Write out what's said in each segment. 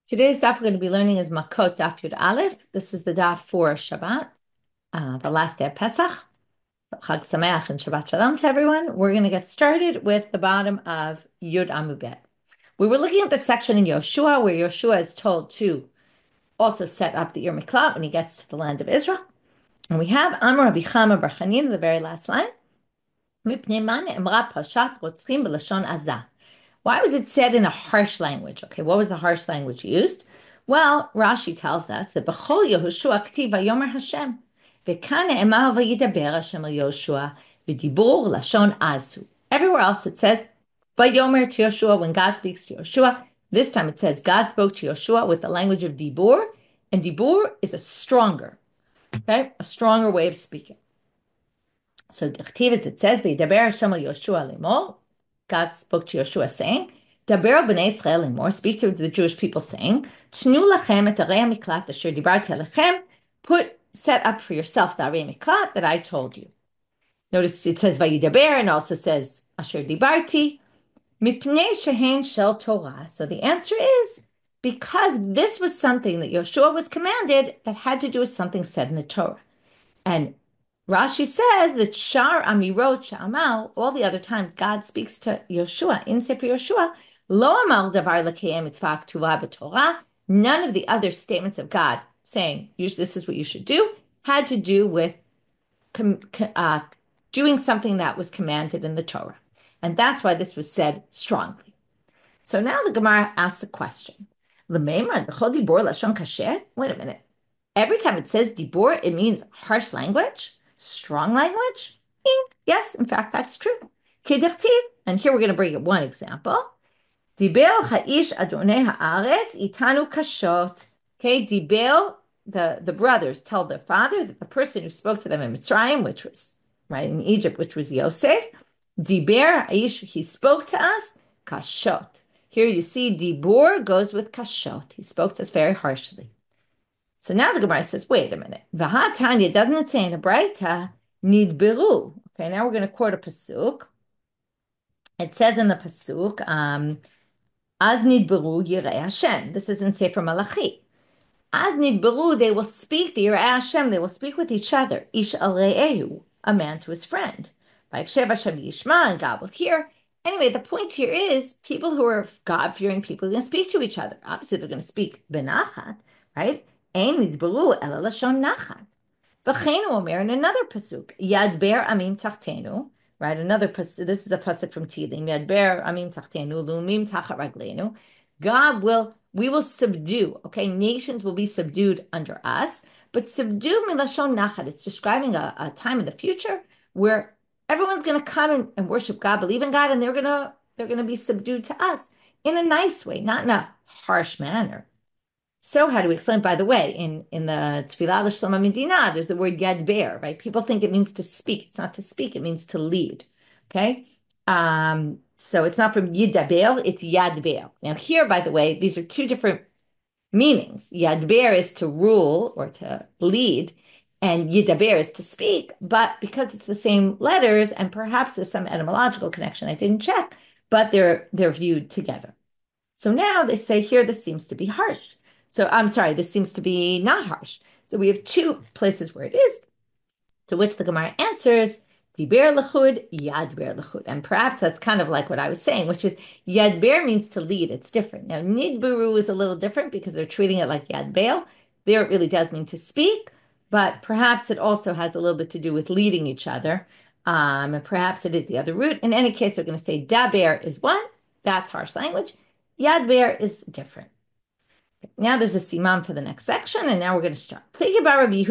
Today's daf we're going to be learning is Makot Daf Yud Aleph. This is the daf for Shabbat, the last day of Pesach. Chag Sameach and Shabbat Shalom to everyone. We're going to get started with the bottom of Yud Amud Bet. We were looking at the section in Yoshua where Yoshua is told to also set up the Ir Miklat when he gets to the land of Israel. And we have Amar Rabbi Chama bar Chanina, the very last line. Mipnei ma ne'emra pashat rotzchim b'lashon azah. Why was it said in a harsh language? Okay, what was the harsh language used? Well, Rashi tells us that B'chol Yehoshua k'tiv vayomer Hashem v'kan ne'emar vayidaber Hashem al Yoshua v'dibur lashon azu. Everywhere else it says vayomer to Yoshua when God speaks to Yoshua. This time it says God spoke to Yoshua with the language of dibur, and dibur is a stronger way of speaking. So the Chtiv, it says vayidaber Hashem al Yoshua lemor. God spoke to Yoshua saying, Daber b'nei Israel lemor, speak to the Jewish people saying, Tnu lachem et arei miklat asher dibarti alechem, set up for yourself the arei miklat that I told you. Notice it says vayidaber and also says asher dibarti, mipnei shehen shel Torah. So the answer is because this was something that Yoshua was commanded that had to do with something said in the Torah. And Rashi says that Shar Amirot Sha'amal, all the other times God speaks to Yoshua in Sefer Yoshua, Lo Amal Davar L'Kayem Mitzvah K'tuva B'Torah, none of the other statements of God saying this is what you should do had to do with doing something that was commanded in the Torah. And that's why this was said strongly. So now the Gemara asks a question. Wait a minute. Every time it says dibur, it means harsh language, strong language. Yes, in fact, that's true. And here we're going to bring one example. Dibel ha'ish adonai haaretz itanu kashot. Okay, dibel, the brothers tell their father that the person who spoke to them in Mitzrayim, which was right in Egypt, which was Yosef, diber ha'ish, he spoke to us, kashot. Here you see dibur goes with kashot. He spoke to us very harshly. So now the Gemara says, wait a minute. V'ha doesn't it say in a Braita, nidberu? Okay, now we're going to quote a pasuk. It says in the pasuk, ad nidberu yirei Hashem. This is in Sefer Malachi. Ad nidberu, they will speak, the yirei Hashem, they will speak with each other. Ish al re'ehu, a man to his friend. V'yakshev Hashem yishma, and God will hear. Anyway, the point here is people who are God-fearing people are going to speak to each other. Obviously, they're going to speak benachat, right? Ein nidberu ela lashon nachat. V'cheinu omer in another pasuk, Yad ber amim tachtenu, right? Another pasuk. This is a pasuk from Tehillim. Yad ber amim tachtenu, lumim tachat ragleinu. We will subdue. Okay, nations will be subdued under us. But subdue milashon nachat. It's describing a time in the future where everyone's going to come and worship God, believe in God, and they're going to be subdued to us in a nice way, not in a harsh manner. So how do we explain? By the way, in the Tefillah L'Shalom Medina, there's the word Yad Ber, right? People think it means to speak. It's not to speak. It means to lead. Okay, so it's not from Yidaber. It's Yad Ber. Now here, by the way, these are two different meanings. Yad Ber is to rule or to lead, and Yidaber is to speak. But because it's the same letters, and perhaps there's some etymological connection I didn't check, but they're viewed together. So now they say here this seems to be harsh. So I'm sorry, this seems to be not harsh. So we have two places where it is, to which the Gemara answers, Diber lechud, Yad ber lechud. And perhaps that's kind of like what I was saying, which is Yad ber means to lead. It's different. Now, Nidberu is a little different because they're treating it like Yad ber. There it really does mean to speak, but perhaps it also has a little bit to do with leading each other. And perhaps it is the other root. In any case, they're going to say Daber is one. That's harsh language. Yad ber is different. Now there's a siman for the next section, and now we're going to start. Now we're going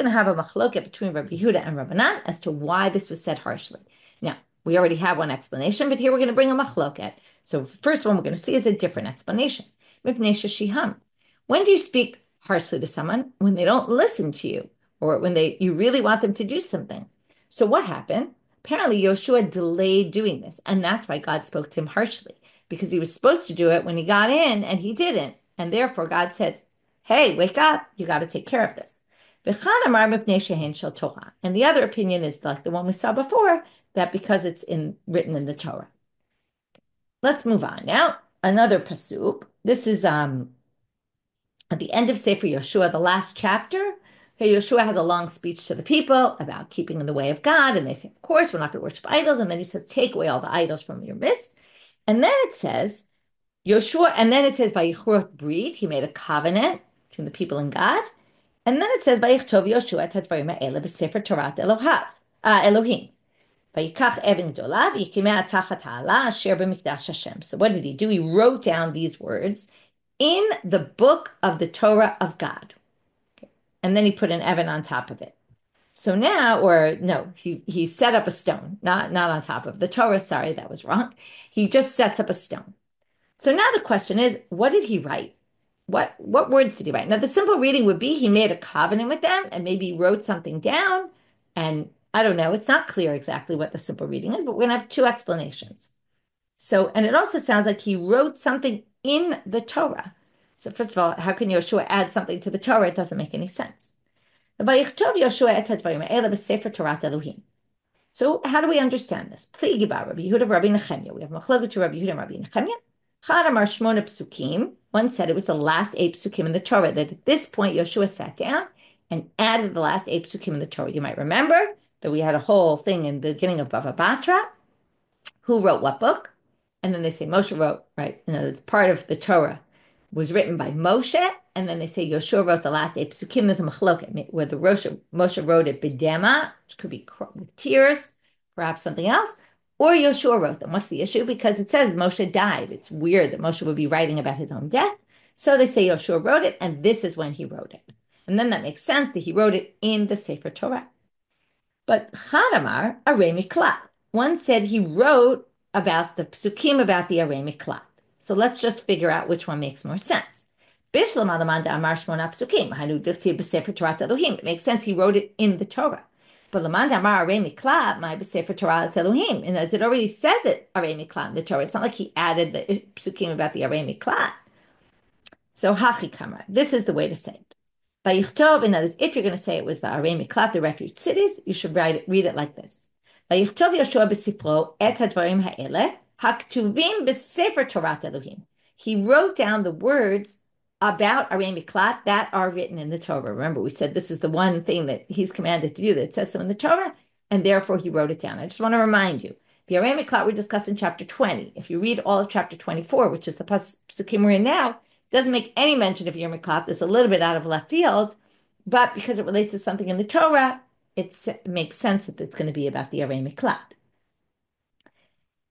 to have a machloket between Rabbi Yehuda and Rabbanan as to why this was said harshly. Now, we already have one explanation, but here we're going to bring a machloket. So first one we're going to see is a different explanation. When do you speak harshly to someone? When they don't listen to you, or when you really want them to do something. So what happened? Apparently, Yoshua delayed doing this, and that's why God spoke to him harshly. Because he was supposed to do it when he got in and he didn't. And therefore God said, hey, wake up, you got to take care of this. And the other opinion is like the one we saw before, that because it's written in the Torah. let's move on now. Another pasuk. This is at the end of Sefer Yoshua, the last chapter. Okay, Yoshua has a long speech to the people about keeping in the way of God, and they say, of course, we're not going to worship idols. And then he says, take away all the idols from your midst. And then it says, Yoshua, and then it says, Vayichur Brit, he made a covenant between the people and God. And then it says, Vayichtov Yoshua et hadvarim ha'ele b'sefer Torat Elohim. Vayikach even gdola v'yikimea tachat ha'ala asher b'mikdash Hashem. So what did he do? He wrote down these words in the book of the Torah of God. Okay. And then he put an Evan on top of it. So now, or no, he set up a stone, not on top of the Torah. Sorry, that was wrong. He just sets up a stone. So now the question is, what did he write? What words did he write? Now the simple reading would be he made a covenant with them and maybe he wrote something down. And I don't know, it's not clear exactly what the simple reading is, but we're going to have two explanations. So, and it also sounds like he wrote something in the Torah. So first of all, how can Yoshua add something to the Torah? It doesn't make any sense. So how do we understand this? We have Machlokes to Rabbi Yehuda and Rabbi Nechemia. One said it was the last 8 psukim in the Torah, that at this point Yoshua sat down and added the last 8 psukim in the Torah. You might remember that we had a whole thing in the beginning of Bava Batra. Who wrote what book? And then they say Moshe wrote, right? In other words, part of the Torah was written by Moshe, and then they say Yoshua wrote the last 8 psukim. There's a machloket where Moshe wrote it b'dema, which could be with tears, perhaps something else, or Yoshua wrote them. What's the issue? Because it says Moshe died. It's weird that Moshe would be writing about his own death. So they say Yoshua wrote it, and this is when he wrote it. And then that makes sense that he wrote it in the Sefer Torah. But Chadamar, Arei Miklat. One said he wrote about the psukim about the Arei Miklat. So let's just figure out which one makes more sense. It makes sense he wrote it in the Torah. But Lamand Amar Arei Miklat, my b'sefer Torah Elohim, and as it already says it, Arei Miklat in the Torah. It's not like he added the psukim about the Arei Miklat. So Hachi Kamar, this is the way to say it. Vayichtov, in other words, if you're going to say it was the Arei Miklat, the refuge cities, you should read it like this. Vayichtov Yoshua b'sifro et hadvarim ha'ele haktuvim b'sefer Torah Elohim. He wrote down the words about Arei Miklat that are written in the Torah. Remember, we said this is the one thing that he's commanded to do that says so in the Torah, and therefore he wrote it down. I just want to remind you, the Arei Miklat we discussed in chapter 20. If you read all of chapter 24, which is the psukim we're in now, it doesn't make any mention of Arei Miklat. It's a little bit out of left field, but because it relates to something in the Torah, it makes sense that it's going to be about the Arei Miklat.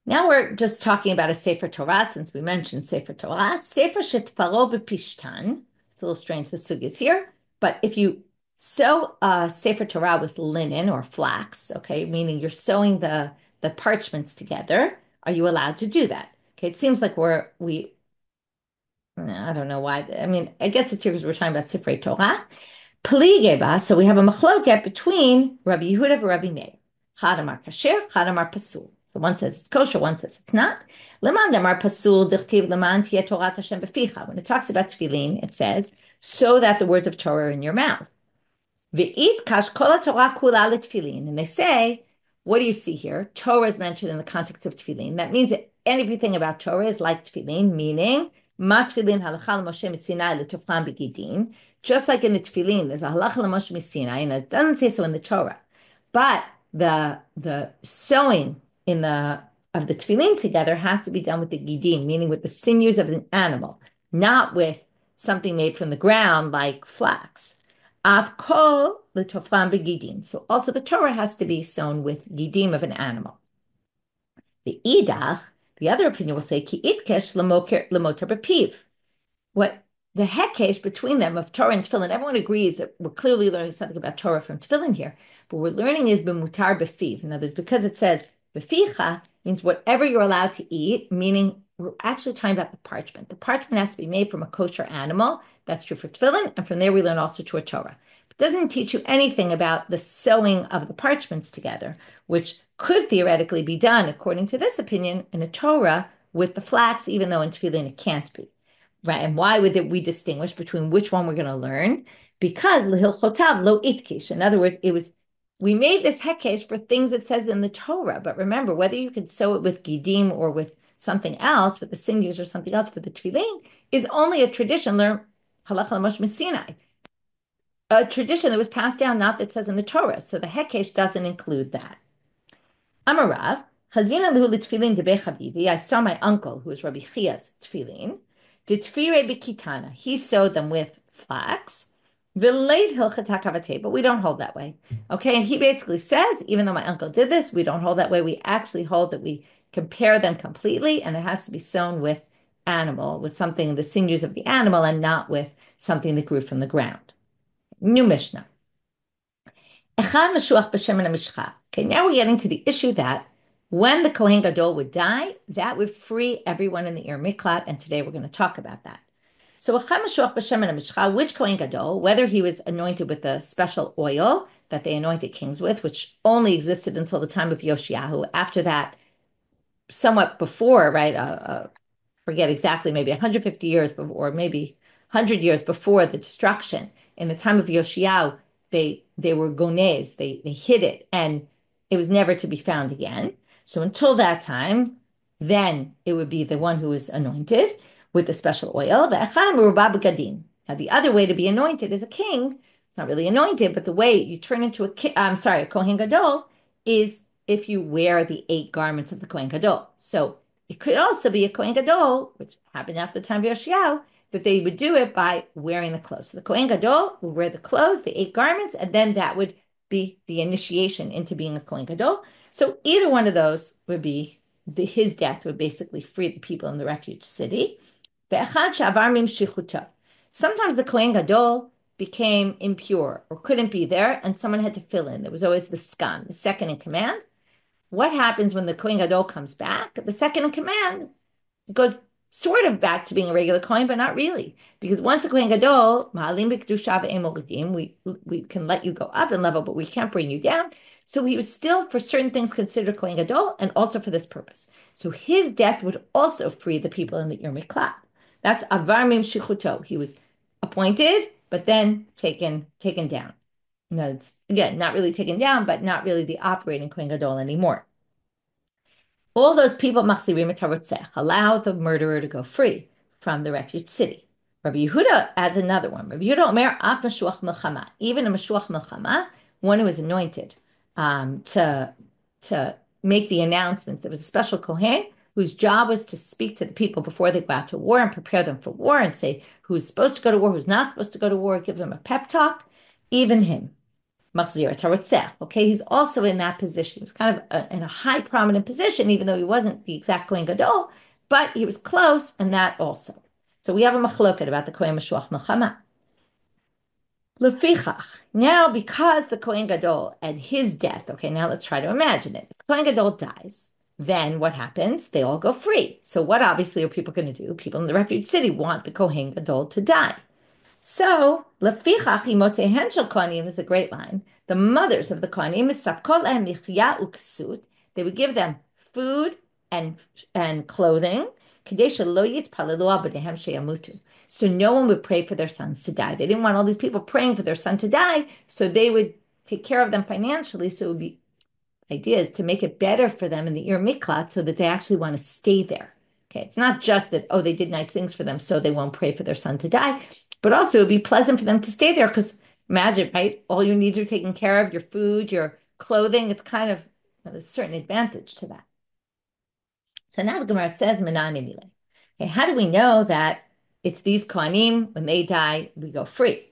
Now we're just talking about a Sefer Torah, since we mentioned Sefer Torah. Sefer Shetfaro b'pishtan. It's a little strange, the sugis here. But if you sew a Sefer Torah with linen or flax, okay, meaning you're sewing the parchments together, are you allowed to do that? Okay, it seems like I don't know why. I mean, I guess it's here because we're talking about Sefer Torah. Pligeba, so we have a machloket between Rabbi Yehuda and Rabbi Meir. Chadamar kasher, chadamar pasul. So one says it's kosher, one says it's not. Leman damar pasul dichtiv leman tieh Torat Hashem beficha. When it talks about tefillin, it says, so that the words of Torah are in your mouth. Ve'it kash kol Torah kula letefillin. And they say, what do you see here? Torah is mentioned in the context of tefillin. That means that everything about Torah is like tefillin, meaning ma tefillin halacha l'Moshe misinai l'tofchan begidin. Just like in the tefillin, there's a halacha l'Moshe misinai, and it doesn't say so in the Torah. But the sewing of the tefillin together has to be done with the gidim, meaning with the sinews of an animal, not with something made from the ground like flax. Av kol l'tofran begidim. So also the Torah has to be sewn with gidim of an animal. The idach, the other opinion will say ki itkesh l'moter b'piv. What the hekesh between them of Torah and tefillin, everyone agrees that we're clearly learning something about Torah from tefillin here, but we're learning is b'mutar b'fiv. In other words, because it says b'ficha means whatever you're allowed to eat, meaning we're actually talking about the parchment. The parchment has to be made from a kosher animal. That's true for tefillin, and from there we learn also to a Torah. It doesn't teach you anything about the sewing of the parchments together, which could theoretically be done, according to this opinion, in a Torah with the flax, even though in tefillin it can't be. Right? And why would we distinguish between which one we're going to learn? Because l'hilchotav lo itkish. In other words, we made this hekesh for things it says in the Torah. But remember, whether you could sew it with gidim or with something else with the sinews or something else for the tefillin is only a tradition learned halacha l'Moshe Sinai, a tradition that was passed down, not that says in the Torah. So the Hekesh doesn't include that. Amarav, Chazina Luhu Tefillin Debe Chavivi. I saw my uncle, who was Rabbi Chia's tefillin. Ditfire Bikitana. He sewed them with flax. Vilate Hilchata Kavate, but we don't hold that way. Okay, and he basically says, even though my uncle did this, we don't hold that way. We actually hold that we compare them completely, and it has to be sewn with animal, with something, the sinews of the animal, and not with something that grew from the ground. New Mishnah. Okay, now we're getting to the issue that when the Kohen Gadol would die, that would free everyone in the Ir Miklat, and today we're going to talk about that. So, which Kohen Gadol, whether he was anointed with a special oil that they anointed kings with, which only existed until the time of Yoshiyahu. After that, somewhat before, right? Forget exactly, maybe 150 years before, or maybe 100 years before the destruction. In the time of Yoshiyahu, they were gonez, they hid it, and it was never to be found again. So until that time, then it would be the one who was anointed with the special oil. Now, the other way to be anointed is a king. It's not really anointed, but the way you turn into a king, a Kohen Gadol, is if you wear the 8 garments of the Kohen Gadol. So it could also be a Kohen Gadol, which happened after the time of Yoshiyahu, that they would do it by wearing the clothes. So the Kohen Gadol would wear the clothes, the 8 garments, and then that would be the initiation into being a Kohen Gadol. So either one of those would be, his death would basically free the people in the refuge city. Sometimes the Kohen Gadol became impure or couldn't be there, and someone had to fill in. There was always the skan, the second in command. What happens when the Kohen Gadol comes back? The second in command goes sort of back to being a regular Kohen, but not really. Because once a Kohen Gadol, we can let you go up in level, but we can't bring you down. So he was still, for certain things, considered Kohen Gadol, and also for this purpose. So his death would also free the people in the Ir Miklat. That's Avar Mim Shichuto. He was appointed, but then taken down. No, it's, again, not really taken down, but not really the operating Kohen Gadol anymore. All those people, machzirim et harotzech, allow the murderer to go free from the refuge city. Rabbi Yehuda adds another one. Rabbi Yehuda Omer, af meshuach milchama, even a meshuach milchama, one who was anointed to make the announcements. There was a special kohen whose job was to speak to the people before they go out to war and prepare them for war and say who's supposed to go to war, who's not supposed to go to war, give them a pep talk. Even him. Machzir Tarotzeh. Okay, he's also in that position. He was kind of in a high prominent position, even though he wasn't the exact Kohen Gadol, but he was close, and that also. So we have a machloket about the Kohen Meshuach Milchama. Lefichach. Now, because the Kohen Gadol and his death, okay, now let's try to imagine it. If the Kohen Gadol dies, then what happens? They all go free. So what obviously are people going to do? People in the refuge city want the Kohen Gadol to die. So, lefichach imotehen shel kohanim is a great line. The mothers of the kohanim misapkol lehem michya uksut. They would give them food and clothing. Kadei shelo yitpalelu al bneihem sheyamutu. So no one would pray for their sons to die. They didn't want all these people praying for their son to die, so they would take care of them financially. So it would be ideas to make it better for them in the Ir Miklat so that they actually want to stay there. Okay, it's not just that, oh, they did nice things for them, so they won't pray for their son to die, but also it would be pleasant for them to stay there because imagine, right? All your needs are taken care of, your food, your clothing. It's kind of a certain advantage to that. So now the Gemara says, okay, how do we know that it's these Kohanim, when they die, we go free?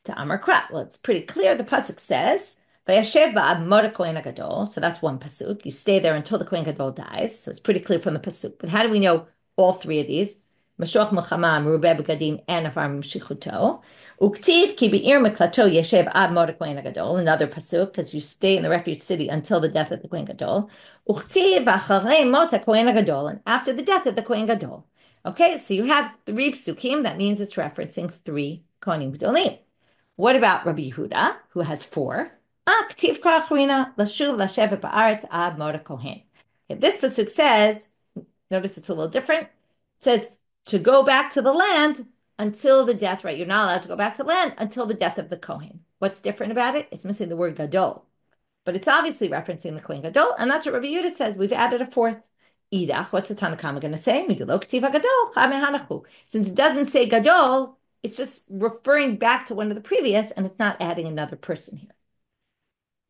To Amar Kra. Well, it's pretty clear. The pasuk says, "Vayashev ba'ad Kohen Gadol." So that's one pasuk. You stay there until the Kohen Gadol dies. So it's pretty clear from the pasuk. But how do we know all 3 of these? Meshuach Milchama, Merubeh Begadim, and Avar Shichuto. Uktiv ki be'ir miklato yeshev ad Kohen Gadol. Another pasuk, because you stay in the refuge city until the death of the Kohen Gadol. Uktiv b'acharei mot Kohen Gadol, and after the death of the Kohen Gadol. Okay, so you have 3 psukim. That means it's referencing 3 Kohanim Gedolim. What about Rabbi Yehuda, who has 4? This pasuk says, notice it's a little different. It says to go back to the land until the death, right? You're not allowed to go back to land until the death of the Kohen. What's different about it? It's missing the word Gadol. But it's obviously referencing the Kohen Gadol, and that's what Rabbi Yehuda says. We've added a 4th. Idach, what's the Tanakhama going to say? Midelo k'tiva gadol, chamehanachu. Since it doesn't say gadol, it's just referring back to one of the previous, and it's not adding another person here.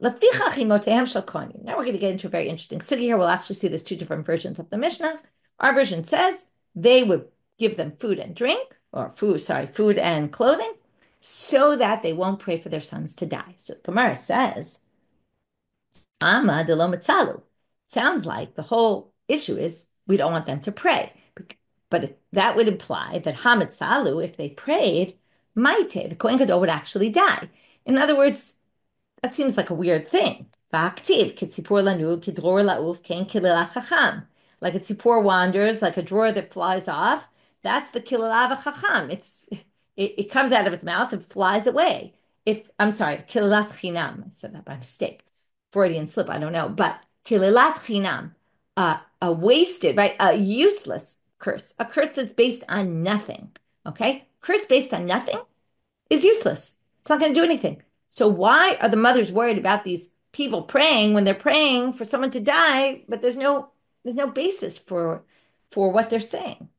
Now we're going to get into a very interesting sugi here. We'll actually see there's two different versions of the Mishnah. Our version says they would give them food and drink, or food and clothing, so that they won't pray for their sons to die. So the Gemara says, Ama de lo mitzalu. Sounds like the whole issue is we don't want them to pray. But that would imply that Hamitzalu, if they prayed, Maite, the Kohen Gadol would actually die. In other words, that seems like a weird thing. Like a tzipor wanders, like a drawer that flies off. That's the kilalav chacham. It comes out of its mouth and flies away. I'm sorry, kilalat chinam. I said that by mistake. Freudian slip, I don't know. But kilalat chinam, a wasted, right? A useless curse, a curse that's based on nothing. Okay? Curse based on nothing is useless. It's not going to do anything. So why are the mothers worried about these people praying when they're praying for someone to die, but there's no basis for what they're saying?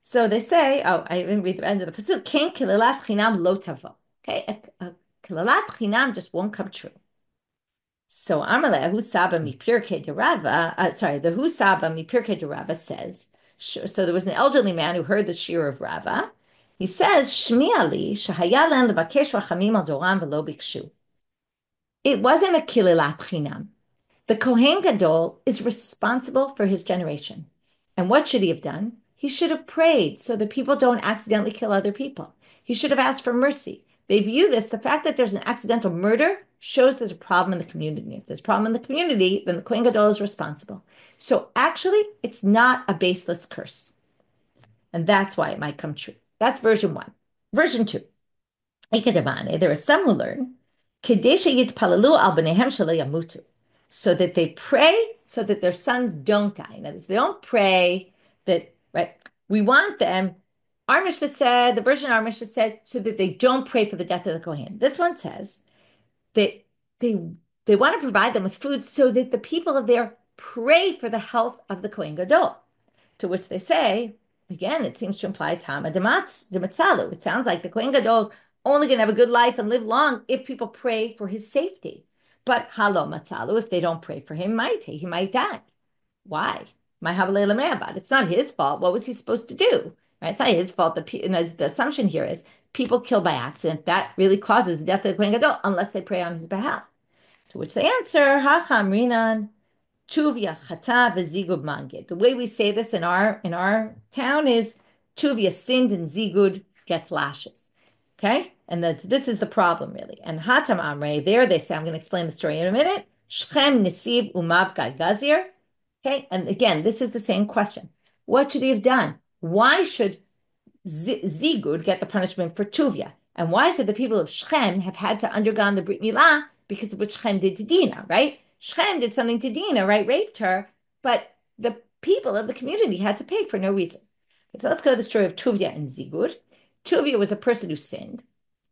So they say, I didn't read the end of the pasuk, Ken kilalat chinam lo tavo. Okay, a kilalat chinam just won't come true. So Amaleh Husaba Mipirke de Rava, the Husaba Mipirke de Rava says, so there was an elderly man who heard the shir of Rava. He says, Shmi Ali, Shahayalan levakesh rachamim al doram velo bikshu. It wasn't a kililat chinam. The Kohen Gadol is responsible for his generation. And what should he have done? He should have prayed so that people don't accidentally kill other people. He should have asked for mercy. They view this, the fact that there's an accidental murder shows there's a problem in the community. If there's a problem in the community, then the Kohen Gadol is responsible. So actually, it's not a baseless curse. And that's why it might come true. That's version 1. Version 2. There are some who learn so that they pray so that their sons don't die. In other words, they don't pray that, right? We want them, our Mishnah said, the version of our Mishnah said, so that they don't pray for the death of the Kohen. This one says that they want to provide them with food so that the people there pray for the health of the Kohen Gadol. To which they say, again, it seems to imply Tama de Matzalu. It sounds like the Kohen Gadol is only going to have a good life and live long if people pray for his safety. But Halo Matzalu, if they don't pray for him, he might die. Why? It's not his fault. What was he supposed to do? Right? It's not his fault. The assumption here is people killed by accident. That really causes the death of the Kohen Gadol unless they pray on his behalf. To which they answer, Hacham Rinan. Tuvia chata v'zigud mangid. The way we say this in our town is Tuvia sinned and zigud gets lashes. Okay, and this is the problem really. And Hatam Amrei, there they say, I'm going to explain the story in a minute. Shchem nesiv umav gazir. Okay, and again, this is the same question. What should he have done? Why should zigud get the punishment for Tuvia? And why should the people of Shchem have had to undergo the Brit Milah because of what Shchem did to Dinah, right? Shchem did something to Dinah, right? Raped her, but the people of the community had to pay for no reason. So let's go to the story of Tuvia and Zigud. Tuvia was a person who sinned.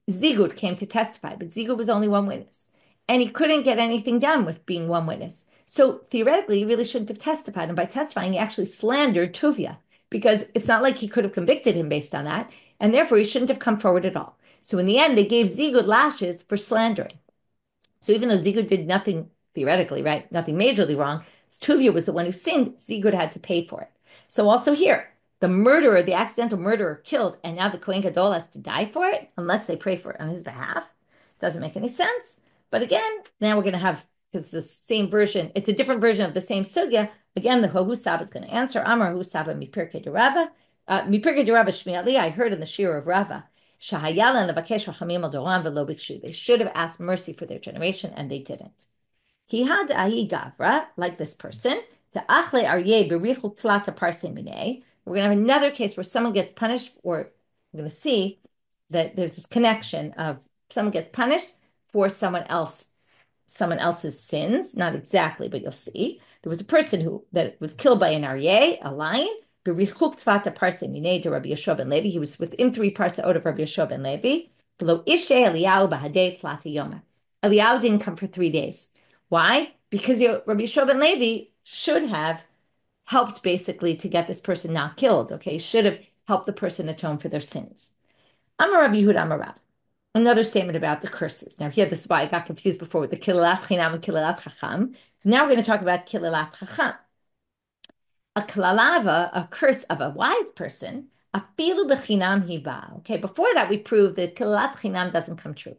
Zigud came to testify, but Zigud was only one witness. And he couldn't get anything done with being one witness. So theoretically, he really shouldn't have testified. And by testifying, he actually slandered Tuvia because it's not like he could have convicted him based on that. And therefore, he shouldn't have come forward at all. So in the end, they gave Zigud lashes for slandering. So even though Zigud did nothing theoretically, right, nothing majorly wrong, Tuvia was the one who sinned. Zigud had to pay for it. So also here, the murderer, the accidental murderer killed, and now the Kohen Gadol has to die for it unless they pray for it on his behalf. Doesn't make any sense. But again, now we're going to have, because it's the same version, it's a different version of the same sugya. Again, the Husab is going to answer. Amar Husaba Mipirke de Rava. Mipirke de Rava Shmi Ali, I heard in the Shir of Rava. Shahayalan levakesh rachamim al doram velo bikshu. They should have asked mercy for their generation, and they didn't. He had ahi gavra, like this person. The achle aryeh berichu tlata parse minei. We're going to have another case where someone gets punished, or we're going to see that there's this connection of someone gets punished for someone else's sins. Not exactly, but you'll see. There was a person that was killed by an aryeh, a lion. Berichuk tzvata parse minei to Rabbi Yeshua ben Levi. He was within 3 parseot of Rabbi Yeshua ben Levi. Below ishe Eliyahu bahadei tzlata yoma. Eliyahu didn't come for 3 days. Why? Because Rabbi Yeshua ben Levi should have helped basically to get this person not killed. Okay, should have helped the person atone for their sins. Amar Rabbi Yehuda Amar Rav. Another statement about the curses. Now here, this is why I got confused before with the Kilalat Chinam and Kilalat Chacham. So now we're going to talk about Kilalat Chacham. A kilalava, a curse of a wise person, afilu bechinam hiba. Okay, before that we proved that kilalat chinam doesn't come true,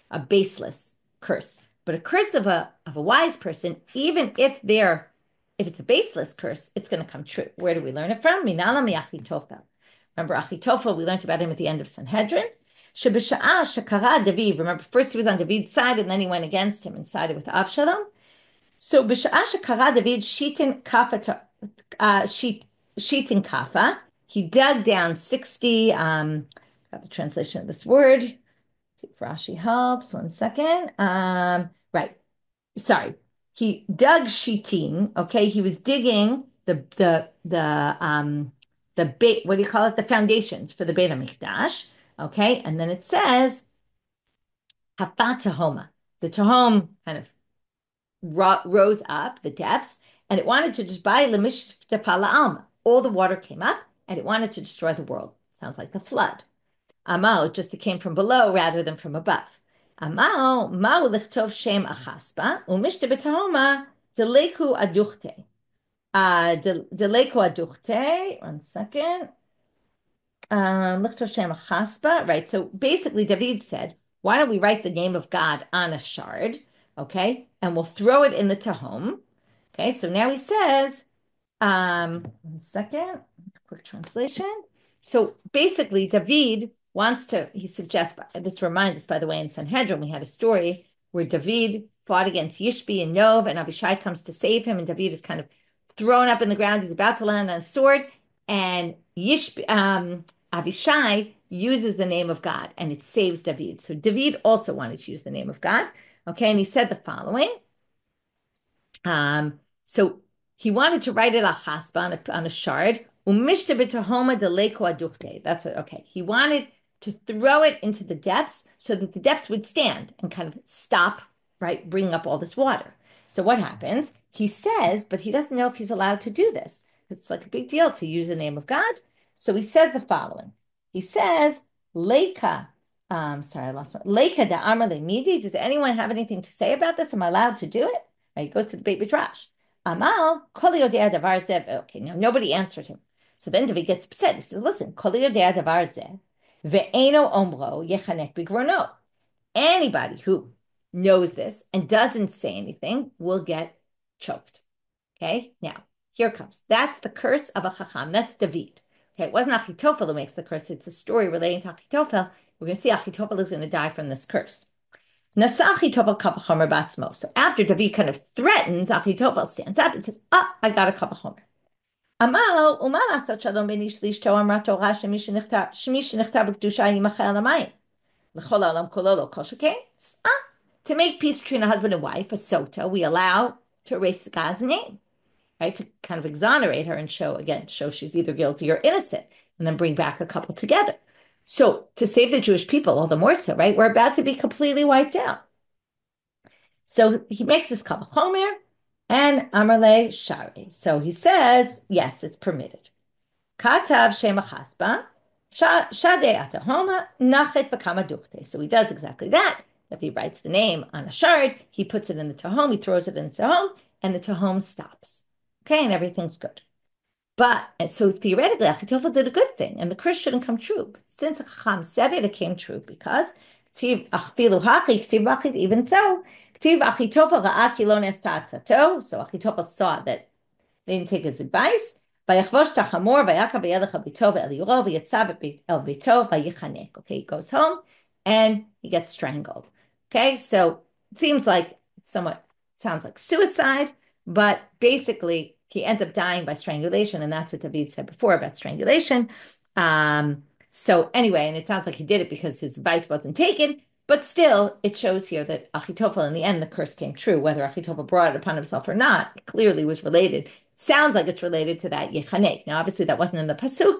a baseless curse. But a curse of a wise person, even if it's a baseless curse, it's going to come true. Where do we learn it from? Minala mi Achitophel. Remember Achitophel? We learned about him at the end of Sanhedrin. Shebisha'ah shekara David. Remember, first he was on David's side, and then he went against him and sided with Absalom. So b'sha'ah shekara David shitin kafa Shitin Kafa. He dug down 60, got the translation of this word. Let's see if Rashi helps. One second. Right. Sorry. He dug Shitin. Okay. He was digging what do you call it? The foundations for the Beit HaMikdash. Okay. And then it says Hafat Tahoma. The Tahom kind of rose up the depths, and it wanted to just buy Lemish Alma. All the water came up, and it wanted to destroy the world. Sounds like the flood. Amal, just it came from below rather than from above. Amal, Ma'u lichtov shem achaspa, umishte betahoma deleku aduchte. Deleku aduchte. One second. Lichtov shem achaspa. Right. So basically, David said, "Why don't we write the name of God on a shard?" Okay, and we'll throw it in the Tahom. Okay, so now he says, one second, quick translation. So basically, David he suggests, this reminds us, by the way, in Sanhedrin, we had a story where David fought against Yishbi and Nov, and Abishai comes to save him, and David is kind of thrown up in the ground. He's about to land on a sword, and Abishai uses the name of God, and it saves David. So David also wanted to use the name of God. Okay, and he said the following. So he wanted to write it a chaspa on a shard. That's what, okay. He wanted to throw it into the depths so that the depths would stand and kind of stop, right, bringing up all this water. So what happens? He says, but he doesn't know if he's allowed to do this. It's like a big deal to use the name of God. So he says the following. He says, Leika. Sorry, I lost one. Leika da Amar Midi. Does anyone have anything to say about this? Am I allowed to do it? Right, he goes to the Beit Midrash. Amal, Koli Yodea Davar Zeh. Okay, now nobody answered him. So then David gets upset. He says, listen, Koli Yodea Davar Zeh. Ve'eno Omro Yechanek Bigrono. Anybody who knows this and doesn't say anything will get choked. Okay, now here comes. That's the curse of a chacham. That's David. Okay, it wasn't Achitophel who makes the curse. It's a story relating to Achitophel. We're going to see Achitophel is going to die from this curse. Nasa Achitophel kavachomer batzmo. So after David kind of threatens, Achitophel stands up and says, I got a kavachomer. Amal, umal asat shalom ben ish lishto amra Torah shemi shenichta b'kedusha yimachal lamayim. L'chol olam kololo kol shekeh. To make peace between a husband and wife, a sota, we allow to erase God's name, right? To kind of exonerate her and show she's either guilty or innocent, and then bring back a couple together. So to save the Jewish people, all the more so, right? We're about to be completely wiped out. So he makes this kal vachomer and amarle shari. So he says, yes, it's permitted. Katav shema chasba, shade atahoma, nachet v'kama duchte. So he does exactly that. If he writes the name on a shard, he puts it in the Tahom, he throws it in the Tahom, and the Tahom stops. Okay, and everything's good. But so theoretically, Achitophel did a good thing, and the curse shouldn't come true. But since Chacham said it, it came true because even so, so Achitophel saw that they didn't take his advice. Okay, he goes home and he gets strangled. Okay, so it sounds like suicide, but basically he ends up dying by strangulation, and that's what David said before about strangulation. So anyway, and it sounds like he did it because his advice wasn't taken, but still, it shows here that Achitophel, in the end, the curse came true. Whether Achitophel brought it upon himself or not, it clearly was related. Sounds like it's related to that Yechanek. Now, obviously, that wasn't in the pasuk,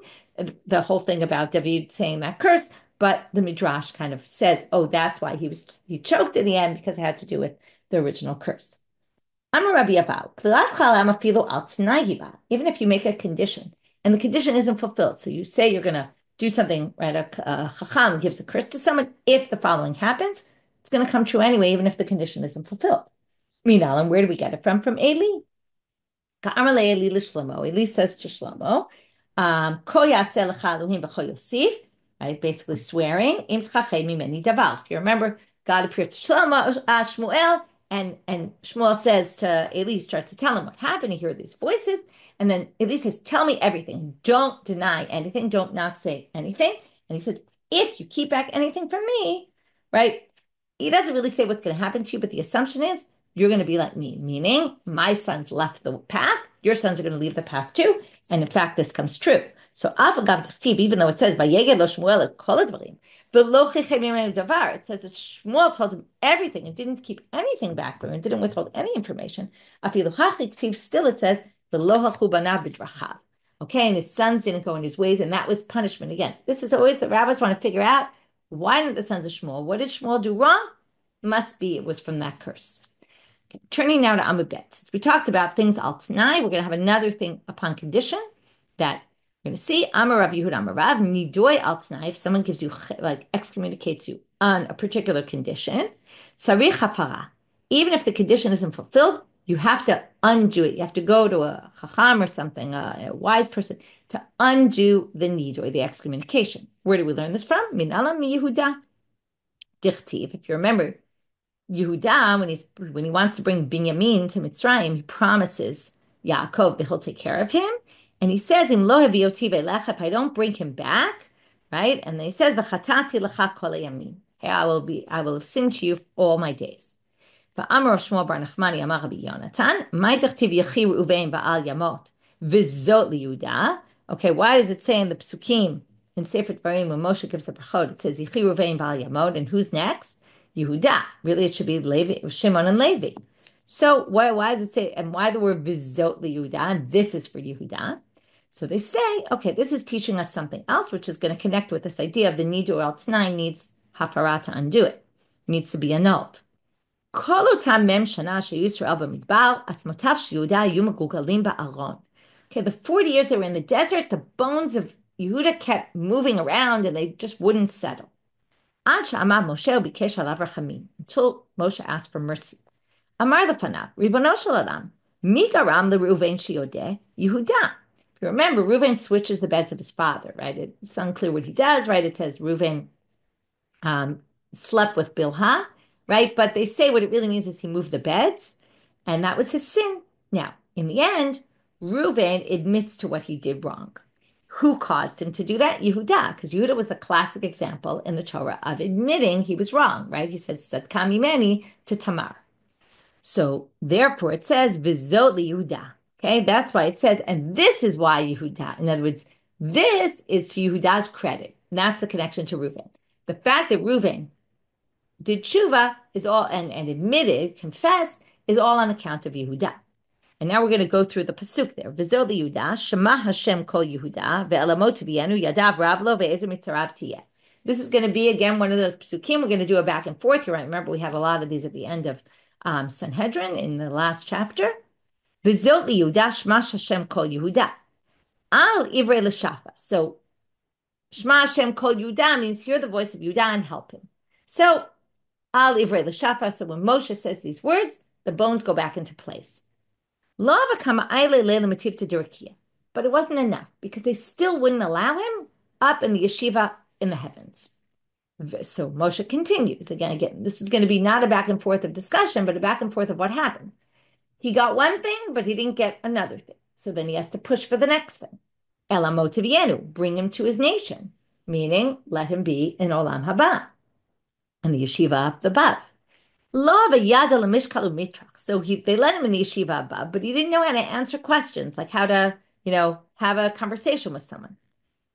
the whole thing about David saying that curse, but the Midrash kind of says, oh, that's why he choked in the end because it had to do with the original curse. Even if you make a condition and the condition isn't fulfilled, so you say you're going to do something, right? A chacham gives a curse to someone. If the following happens, it's going to come true anyway, even if the condition isn't fulfilled. Minal, and where do we get it from? From Eli. Eli says to Shlomo, right? Basically swearing. If you remember, God appeared to Shmuel, and Shmuel says to Eli, starts to tell him what happened. He heard these voices, and then Eli says, "Tell me everything. Don't deny anything. Don't not say anything." And he says, "If you keep back anything from me, right?" He doesn't really say what's going to happen to you, but the assumption is you're going to be like me, meaning my sons left the path, your sons are going to leave the path too. And in fact, this comes true. So, even though it says, it says that Shmuel told him everything and didn't keep anything back from him, didn't withhold any information. Still it says, okay, and his sons didn't go in his ways, and that was punishment. Again, this is always the rabbis want to figure out, why didn't the sons of Shmuel? What did Shmuel do wrong? Must be it was from that curse. Okay, turning now to Amud Bet. Since we talked about things al Tanai, we're going to have another thing upon condition that we're going to see. Amarav Yehud Amarav Nidoy al Tanai. If someone gives you, like, excommunicates you on a particular condition, Sarich Hafara. Even if the condition isn't fulfilled, you have to undo it. You have to go to a chacham or something, a wise person, to undo the nidoy, the excommunication. Where do we learn this from? Min Alam mi Yehuda. Dichtiv. If you remember, Yehuda, when he wants to bring Binyamin to Mitzrayim, he promises Yaakov that he'll take care of him, and he says, "Im lo havioti ve'lech," if I don't bring him back, right? And then he says, "V'chatati lecha kol hayamin." Hey, I will have sinned to you all my days. V'amar of Shmuel bar Nachmani amar Rabbi Yonatan, "Mai dachtiv yechi Reuven ba'al yamot v'zot liYehuda." Okay, why does it say in the Psukim in Sefer Dvarim when Moshe gives the brachot, it says yechi Reuven ba'al yamot, and who's next? Yehuda. Really, it should be Levi, Shimon and Levi. So why does it say, and why the word vizot Yehuda? And this is for Yehuda. So they say, okay, this is teaching us something else, which is going to connect with this idea of the nidur al t'nai needs hafara to undo it, needs to be annulled. Okay, the 40 years they were in the desert, the bones of Yehuda kept moving around and they just wouldn't settle. Until Moshe asked for mercy. Amar lefanav, Ribono shel olam, mi garam leReuven sheyodeh Yehuda. If you remember, Reuven switches the beds of his father, right? It's unclear what he does, right? It says Reuven slept with Bilhah, right? But they say what it really means is he moved the beds, and that was his sin. Now, in the end, Reuven admits to what he did wrong. Who caused him to do that? Yehuda, because Yehuda was the classic example in the Torah of admitting he was wrong, right? He said, Sadka mimeni to Tamar. So therefore it says, Vizot Yehuda. Okay, that's why it says, and this is why Yehuda. In other words, this is to Yehuda's credit. And that's the connection to Reuven. The fact that Reuven did tshuva is all, and admitted, confessed, is all on account of Yehuda. And now we're going to go through the pasuk there. V'zo Yehuda, Shema Hashem kol Yehuda, ve'elamot v'yenu yadav ravlo ve'ezer mitzarav tiyeh. This is going to be, again, one of those pasukim. We're going to do a back and forth here. Remember, we had a lot of these at the end of Sanhedrin in the last chapter. V'zo Yehuda, Shema Hashem kol Yehuda. Al ivrei l'shafa. So, Shema Hashem kol Yehuda means hear the voice of Yehuda and help him. So, Al ivrei l'shafa. So when Moshe says these words, the bones go back into place. But it wasn't enough because they still wouldn't allow him up in the yeshiva in the heavens. So Moshe continues. Again, this is going to be not a back and forth of discussion, but a back and forth of what happened. He got one thing, but he didn't get another thing. So then he has to push for the next thing. Elamot v'yenu, bring him to his nation, meaning let him be in Olam Haba, in the yeshiva up above. So they let him in the yeshiva above, but he didn't know how to answer questions, like how to, have a conversation with someone.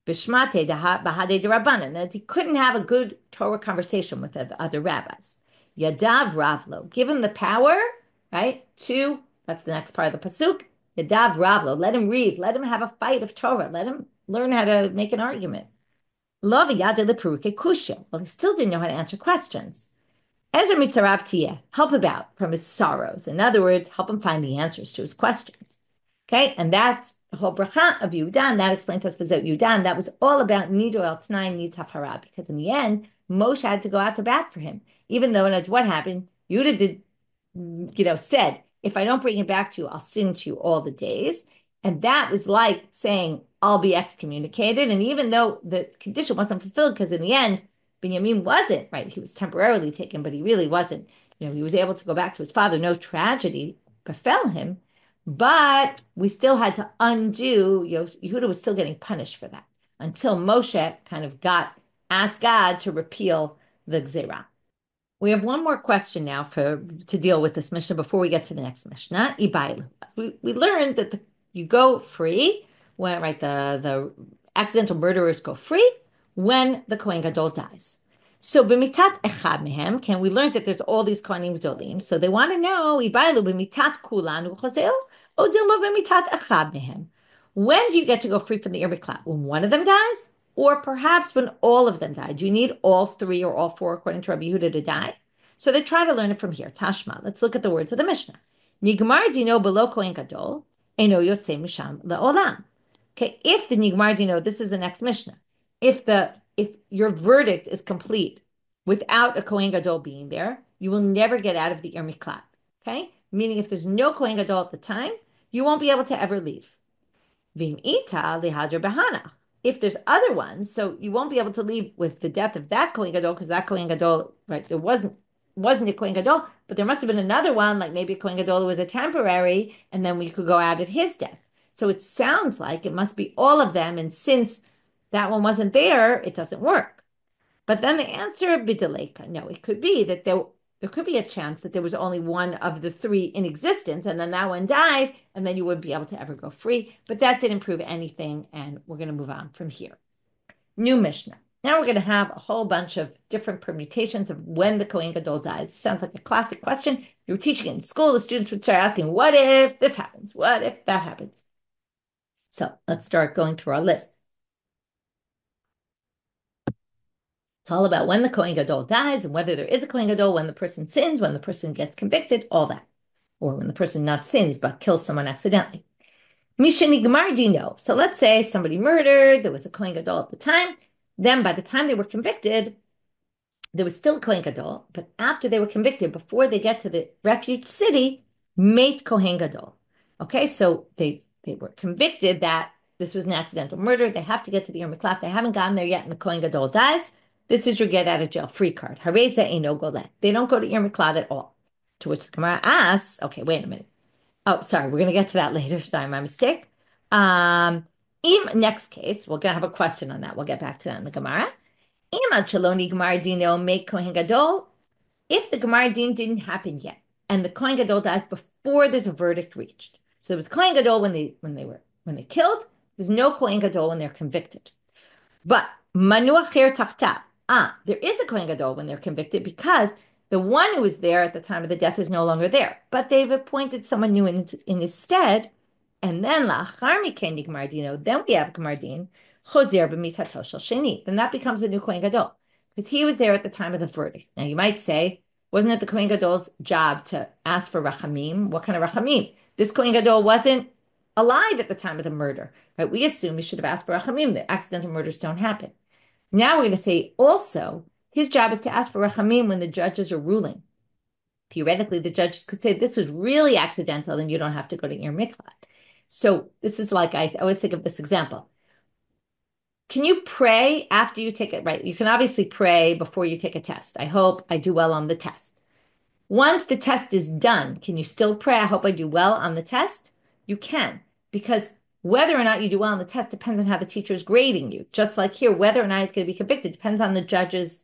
Bishmate bahade derabanan, that he couldn't have a good Torah conversation with the other rabbis. Yadav ravlo, give him the power, right? That's the next part of the pasuk. Yadav ravlo, let him read, let him have a fight of Torah, let him learn how to make an argument. Lo v'yada leperuke kushya, well, he still didn't know how to answer questions. Ezer mitzarav tiyeh, help him out from his sorrows. In other words, help him find the answers to his questions. Okay, and that's the whole bracha of Yudan. That explains us V'zot Yudan. That was all about Nido El Tnai Needs Hafara, because in the end, Moshe had to go out to bat for him, even though that's what happened. Yudah did, said, if I don't bring him back to you, I'll sin to you all the days. And that was like saying, I'll be excommunicated. And even though the condition wasn't fulfilled, because in the end, Benjamin wasn't, right? He was temporarily taken, but he really wasn't. He was able to go back to his father. No tragedy befell him, but we still had to undo, Yehuda was still getting punished for that until Moshe kind of asked God to repeal the Gzerah. We have one more question now to deal with this Mishnah before we get to the next Mishnah. Ibailu. We learned that you go free when, right, the accidental murderers go free when the Kohen Gadol dies. So b'mitat echad mehem, we learned that there's all these Kohanim Gedolim. So they want to know Ibailu b'mitat kulan u'chozel o dilma b'mitat echad mehem. When do you get to go free from the Ir Miklat? When one of them dies? Or perhaps when all of them die. Do you need all three or all four, according to Rabbi Yehuda, to die? So they try to learn it from here. Tashma. Let's look at the words of the Mishnah. Nigmar dino below Kohen Gadol, eno yotzei misham leolam. Okay, if the Nigmar dino, this is the next Mishnah. If your verdict is complete without a Kohen Gadol being there, you will never get out of the Ir Miklat. Okay, meaning if there's no Kohen Gadol at the time, you won't be able to ever leave. Vim ita lihadra behana. If there's other ones, so you won't be able to leave with the death of that Kohen Gadol, because that Kohen Gadol, right, there wasn't a Kohen Gadol, but there must have been another one, like maybe a Kohen Gadol who was a temporary, and then we could go out at his death. So it sounds like it must be all of them, and since that one wasn't there, it doesn't work. But then the answer, bidaleka, no, it could be that there could be a chance that there was only one of the three in existence, and then that one died, and then you wouldn't be able to ever go free. But that didn't prove anything, and we're going to move on from here. New Mishnah. Now we're going to have a whole bunch of different permutations of when the Kohen Gadol dies. Sounds like a classic question. If you were teaching it in school, the students would start asking, what if this happens? What if that happens? So let's start going through our list. It's all about when the Kohen Gadol dies and whether there is a Kohen Gadol, when the person sins, when the person gets convicted, all that. Or when the person not sins, but kills someone accidentally. Mishenigmar dino. So let's say somebody murdered, there was a Kohen Gadol at the time. Then by the time they were convicted, there was still Kohen Gadol, but after they were convicted, before they get to the refuge city, mate Kohen Gadol. Okay, so they were convicted that this was an accidental murder. They have to get to the Ir Miklat. They haven't gotten there yet, and the Kohen Gadol dies. This is your get out of jail free card. Hareza eino golet. They don't go to Ir Miklat at all. To which the Gemara asks, okay, wait a minute. Oh, sorry, we're going to get to that later. Sorry, my mistake. Next case, we're going to have a question on that. We'll get back to that in the Gemara. Make Kohen Gadol. If the Gemar Din didn't happen yet, and the Kohen Gadol dies before there's a verdict reached. So there was Kohen Gadol when they killed. There's no Kohen Gadol when they're convicted. But Manu Acher Tachtav. There is a Kohen Gadol when they're convicted because the one who was there at the time of the death is no longer there. But they've appointed someone new in his stead. And then La'achar Mikein Nigmar Dino. Then we have Gemar Din. Choser b'mitato shel sheni. Then that becomes a new Kohen Gadol because he was there at the time of the verdict. Now you might say, wasn't it the Kohen Gadol's job to ask for rachamim? What kind of rachamim? This Kohen Gadol wasn't alive at the time of the murder, right? We assume he should have asked for rachamim. The accidental murders don't happen. Now we're going to say also his job is to ask for rachamim when the judges are ruling. Theoretically, the judges could say this was really accidental, and you don't have to go to Ir Miklat. So this is like I always think of this example. Can you pray after you take it? Right. You can obviously pray before you take a test. I hope I do well on the test. Once the test is done, can you still pray? I hope I do well on the test. You can, because whether or not you do well on the test depends on how the teacher is grading you. Just like here, whether or not he's going to be convicted depends on the judge's,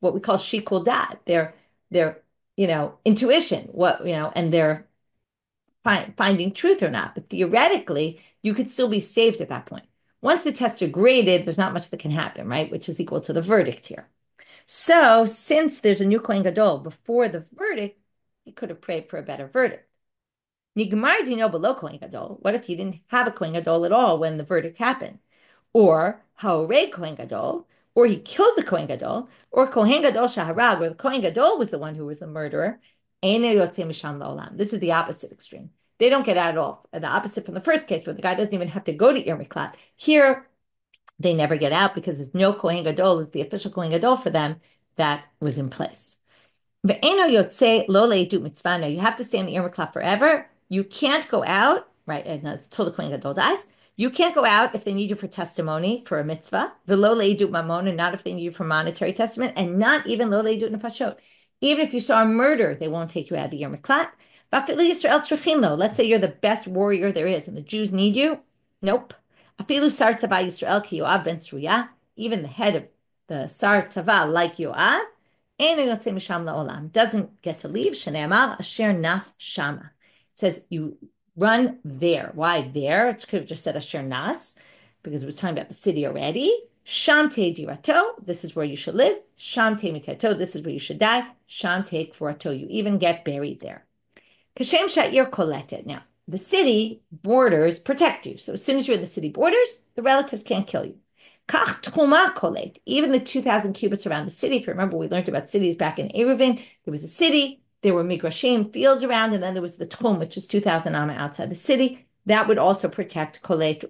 what we call shikul dat, their intuition, and their finding truth or not. But theoretically, you could still be saved at that point. Once the tests are graded, there's not much that can happen, right? Which is equal to the verdict here. So since there's a new Kohen Gadol before the verdict, he could have prayed for a better verdict. Nigmar dino below Kohen Gadol. What if he didn't have a Kohen Gadol at all when the verdict happened? Or Haorei Kohen Gadol. or he killed the Kohen Gadol, or Kohen Gadol Shaharag, or the Kohen Gadol was the one who was the murderer. This is the opposite extreme. They don't get out at all. The opposite from the first case, where the guy doesn't even have to go to Ir Miklat. Here, they never get out because there's no Kohen Gadol, it's the official Kohen Gadol for them that was in place. Now, you have to stay in the Ir Miklat forever. You can't go out, right? Until the Kohen Gadol dies. You can't go out if they need you for testimony for a mitzvah. The lo leidut mamon, and not if they need you for monetary testament, and not even lo leidut nefashot. Even if you saw a murder, they won't take you out of the Ir Miklat. Let's say you're the best warrior there is, and the Jews need you. Nope. Even the head of the Sar Tzava, like Yoav, doesn't get to leave. Asher nas shama. It says you run there. Why there? It could have just said Asher nas, because it was talking about the city already. Shamte dirato, this is where you should live. Shamte mitato, this is where you should die. Shamte kfurato, you even get buried there. Kashem sha'ir koletet. Now, the city borders protect you. So as soon as you're in the city borders, the relatives can't kill you. Kach tchuma kolet. Even the 2,000 cubits around the city. If you remember, we learned about cities back in Eruvin. There was a city, there were migrashim, fields around, and then there was the tchum, which is 2,000 amma outside the city. That would also protect kolet.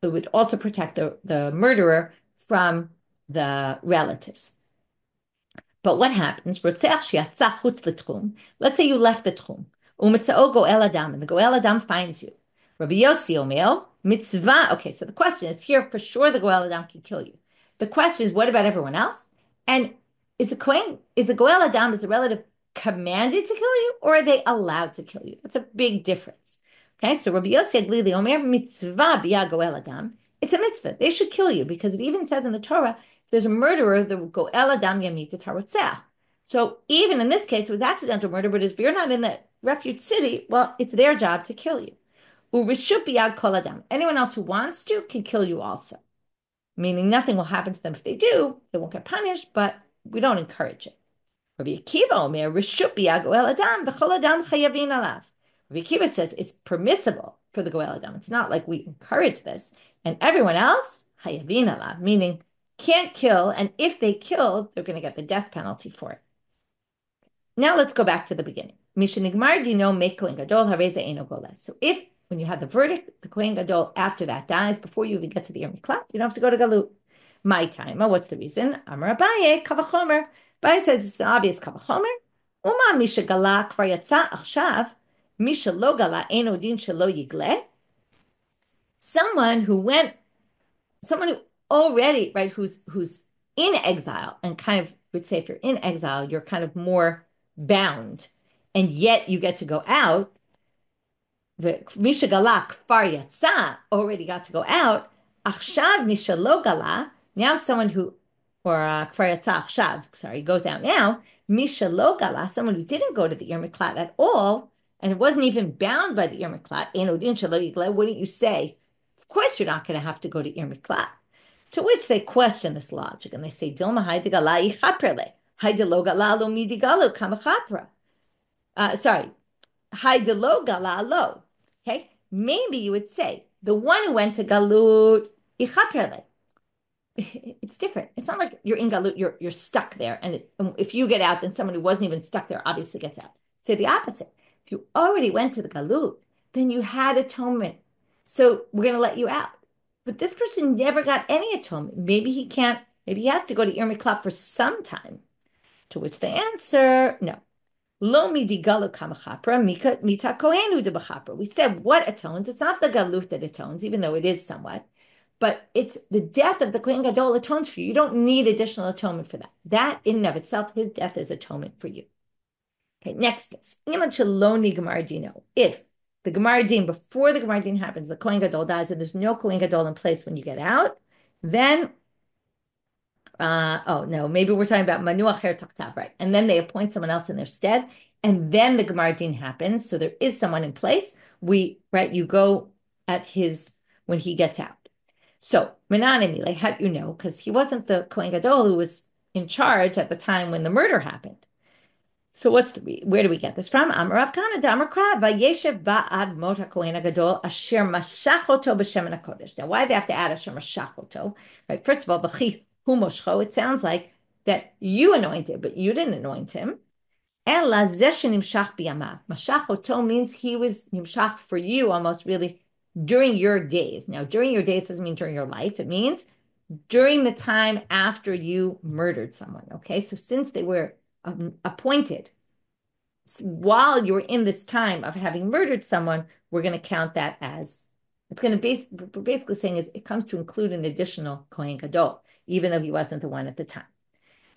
It would also protect the murderer from the relatives. But what happens? Let's say you left the tchum. Umitzao goel adam, and the goel adam finds you. Rabbi Yossi Omer, mitzvah. Okay, so the question is here for sure the goel adam can kill you. The question is, what about everyone else? And is the goel adam, is the relative commanded to kill you, or are they allowed to kill you? That's a big difference. Okay, so Rabbi Yossi Aglili Omer, mitzvah biya goel adam. It's a mitzvah. They should kill you because it even says in the Torah, if there's a murderer, the goel adam yamit tarotzeach. So even in this case, it was accidental murder, but if you're not in the refuge city, well, it's their job to kill you. Anyone else who wants to can kill you also. Meaning nothing will happen to them if they do. They won't get punished, but we don't encourage it. Rabbi Akiva Omer, Rabbi Akiva says it's permissible for the goel adam. It's not like we encourage this. And everyone else, hayavin alav, meaning can't kill, and if they kill, they're going to get the death penalty for it. Now let's go back to the beginning. So if, when you have the verdict, the Kohen Gadol after that dies, before you even get to the Ir Miklat, you don't have to go to Galut. My time. What's the reason? Amar Abaye, Kavachomer. Abaye says it's an obvious Kavachomer. Uma misha gala kvar yatsa achshav, misha lo gala eno din shelo yigle. Someone who already, right, who's in exile, and kind of would say if you're in exile, you're kind of more bound, and yet you get to go out. The Misha Gala Kfar Yatsa already got to go out. Achshav Misha Lo Gala, now someone who, or Kfar Yatsa Achshav, sorry, goes out now. Misha Lo Gala, someone who didn't go to the Ir Miklat at all, and it wasn't even bound by the Ir Miklat. Eno din shelo yigle. Wouldn't you say? Of course, you're not going to have to go to Ir Miklat. To which they question this logic, and they say, Dilma hayde gala ichaprele, hayde lo gala lo midi galo kamachapra. Sorry, hayde lo gala lo. Okay, maybe you would say the one who went to galut ichaprele. It's different. It's not like you're in galut, you're stuck there, and if you get out, then someone who wasn't even stuck there obviously gets out. Say the opposite. If you already went to the galut, then you had atonement, so we're going to let you out. But this person never got any atonement. Maybe he can't, maybe he has to go to Ir Miklat for some time. To which they answer, no. Lo midi galu kamachapra, mita kohenu de bachapra. We said what atones? It's not the galut that atones, even though it is somewhat. But it's the death of the Kohen Gadol atones for you. You don't need additional atonement for that. That in and of itself, his death is atonement for you. Okay, next case. If the Gemara Din, before the Gemara Din happens, the Kohen Gadol dies, and there's no Kohen Gadol in place when you get out, then, maybe we're talking about Manuach Her Taktav, right? And then they appoint someone else in their stead, and then the Gemara Din happens, so there is someone in place. You go at when he gets out. So, Menanemi, how do you know? Because he wasn't the Kohen Gadol who was in charge at the time when the murder happened. So where do we get this from? Amar Rav Kahana d'Amar Kra vayeshev ba'ad mot haKohen Gadol asher mashachoto b'shemen hakodesh. Now, why do they have to add asher mashachoto? Right. First of all, v'chi Hu moshcho, it sounds like that you anointed, but you didn't anoint him. Ela zeh shenimshach biyamav. Mashach oto means he was nimshach for you almost really during your days. Now, during your days doesn't mean during your life. It means during the time after you murdered someone. Okay, so since they were appointed while you're in this time of having murdered someone, we're going to count that as it's going to we're basically saying is it comes to include an additional Kohen Gadol, even though he wasn't the one at the time.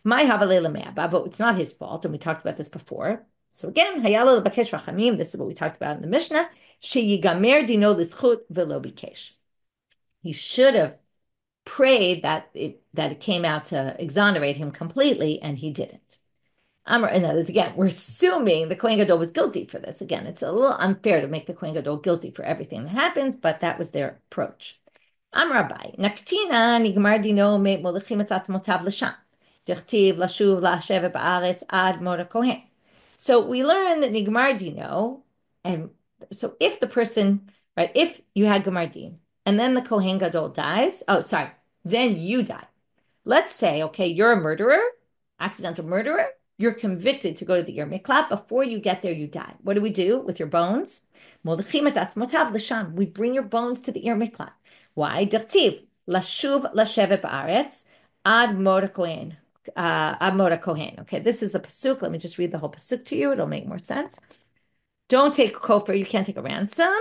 My Havalela but it's not his fault, and we talked about this before. So again, Hayalo Bakesh Rachamim, this is what we talked about in the Mishnah. Sheyigamer dino lischut velo bikesh. He should have prayed that it came out to exonerate him completely, and he didn't. In other words, again, we're assuming the Kohen Gadol was guilty for this. Again, it's a little unfair to make the Kohen Gadol guilty for everything that happens, but that was their approach. Rabbi, Naktina nigmar dino me molechim etzat motav l'sham. Dichtiv lashuv lashevet ba'aretz ad mor kohen. So we learn that nigmar dino, and so if the person, right, if you had Gemar Din, and then the Kohen Gadol dies, then you die. Let's say, okay, you're a murderer, accidental murderer, you're convicted to go to the Ir Miklat. Before you get there, you die. What do we do with your bones? We bring your bones to the Ir Miklat. Why? Dirtiv, lashuv lashevet ba'aretz ad mor kohen. Ad mor kohen. Okay, this is the pasuk. Let me just read the whole pasuk to you. It'll make more sense. Don't take a kofar. You can't take a ransom.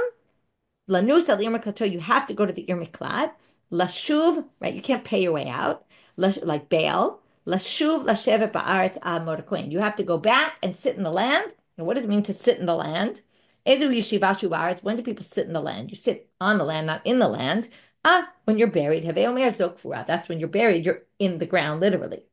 Lanus al Ir Miklato. You have to go to the Ir Miklat. Lashuv, right? You can't pay your way out. Like bail. Lashuv lashevet ba'aretz ad mor kohen. You have to go back and sit in the land. And what does it mean to sit in the land? Ezu yeshivashu ba'aretz. When do people sit in the land? You sit on the land, not in the land. When you're buried. Havei omer zokfura. That's when you're buried. You're in the ground, literally.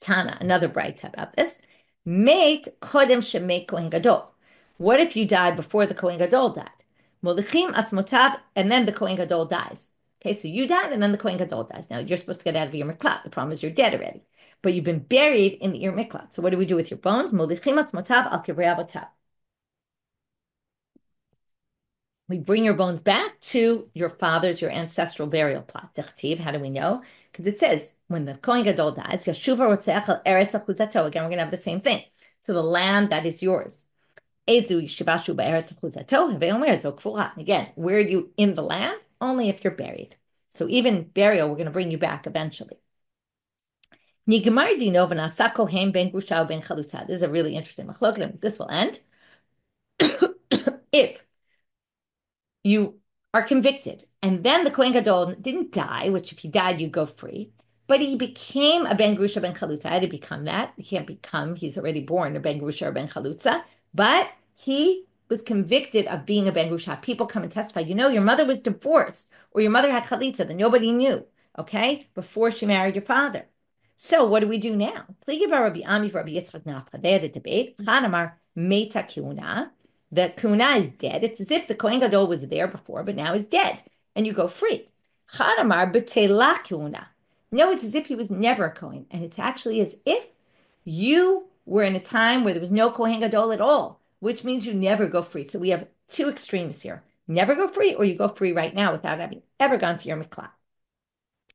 Tana, another bright about this. Mate kodem shemei kohen gadol. What if you died before the Kohen Gadol died? Molichim asmotav, and then the Kohen Gadol dies. Okay, so you died, and then the Kohen Gadol dies. Now, you're supposed to get out of your miklat. The problem is you're dead already. But you've been buried in the Ir Miklat. So what do we do with your bones? Molichim asmotav al kivrei avotav. We bring your bones back to your father's, your ancestral burial plot. Dechtiv, how do we know? Because it says, when the Kohen Gadol dies, Yashuva rotzeach al eretz achuzato. Again, we're going to have the same thing. To the land that is yours. Again, where are you in the land? Only if you're buried. So even burial, we're going to bring you back eventually. This is a really interesting machloket. This will end. If you are convicted, and then the Kohen Gadol didn't die, which if he died, you go free, but he became a Ben Grusha Ben Chalutza. How did he become that? He can't become, he's already born a Ben Grusha or Ben Chalutza. But he was convicted of being a Ben Grusha. People come and testify, your mother was divorced, or your mother had chalitza that nobody knew, okay, before she married your father. So what do we do now? They had a debate. Chanamar meta kiuna. The kuna is dead. It's as if the Kohen Gadol was there before, but now is dead, and you go free. Chanamar betela kiuna. No, it's as if he was never a Kohen, and it's actually as if you were in a time where there was no Kohen Gadol at all, which means you never go free. So we have two extremes here. Never go free, or you go free right now without having ever gone to your miklat.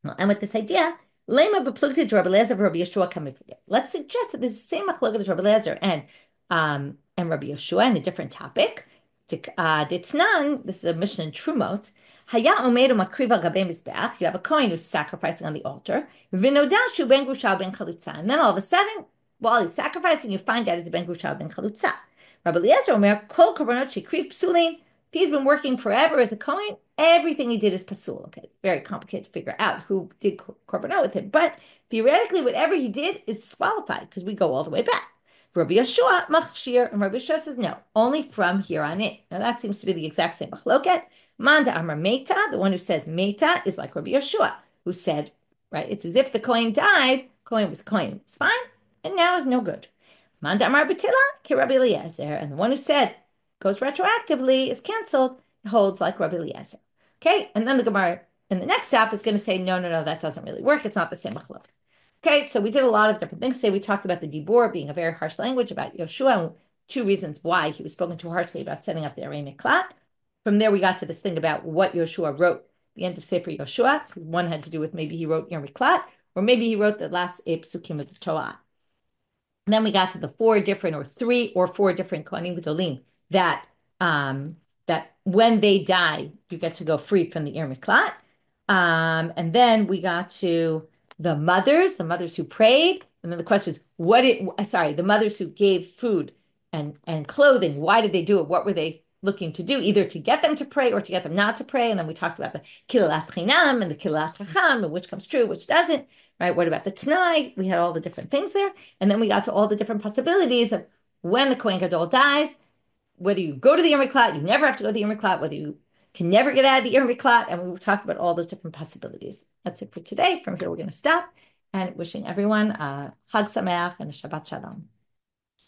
Well, and with this idea, lema beplugta to Rabbi Eliezer Rabbi Yeshua kamifide. Let's suggest that this is the same machloket as Rabbi Eliezer and Rabbi Yeshua in a different topic. Ditnan, this is a Mishnah in Trumot. Haya omedu makriva gabe mizbeach. You have a Kohen who's sacrificing on the altar. Vinodashu ben grusha ben chalutza. And then all of a sudden, while he's sacrificing, you find out it's ben grusha ben chalutza. Rabbi Eliezer omer kol korbanot shekriv psulin. If he's been working forever as a Kohen, everything he did is pasul. Okay, it's very complicated to figure out who did korbanot with him. But theoretically, whatever he did is disqualified because we go all the way back. Rabbi Yeshua machshir, and Rabbi Yeshua says no, only from here on in. Now that seems to be the exact same machloket. Manda Amar Meta, the one who says Meta is like Rabbi Yeshua, who said, right, it's as if the Kohen died, Kohen was fine, and now is no good. Manda Amar Betila, Ki Rabbi Eliezer, and the one who said goes retroactively is canceled, holds like Rabbi Eliezer. Okay, and then the Gemara in the next step is going to say, no, that doesn't really work. It's not the same machloket. Okay, so we did a lot of different things. Today we talked about the Dibor being a very harsh language about Yeshua, and two reasons why he was spoken too harshly about setting up the Arei Miklat. From there, we got to this thing about what Yeshua wrote the end of Sefer Yoshua. One had to do with maybe he wrote Ir Miklat, or maybe he wrote the last eight psukim of the Torah. And then we got to the three or four different Kohanim Gedolim that that when they die, you get to go free from the Ir Miklat. And then we got to the mothers who prayed. And then the question is, the mothers who gave food and clothing, why did they do it? What were they looking to do? Either to get them to pray or to get them not to pray. And then we talked about the Kilat Chinam and the Kilat Chacham, and which comes true, which doesn't, right? What about the Tanai? We had all the different things there. And then we got to all the different possibilities of when the Kohen Gadol dies, whether you go to the Ir Miklat, you never have to go to the Ir Miklat, whether you can never get out of the Ir Miklat, and we talked about all those different possibilities. That's it for today. From here, we're going to stop, and wishing everyone a Chag Sameach and a Shabbat Shalom.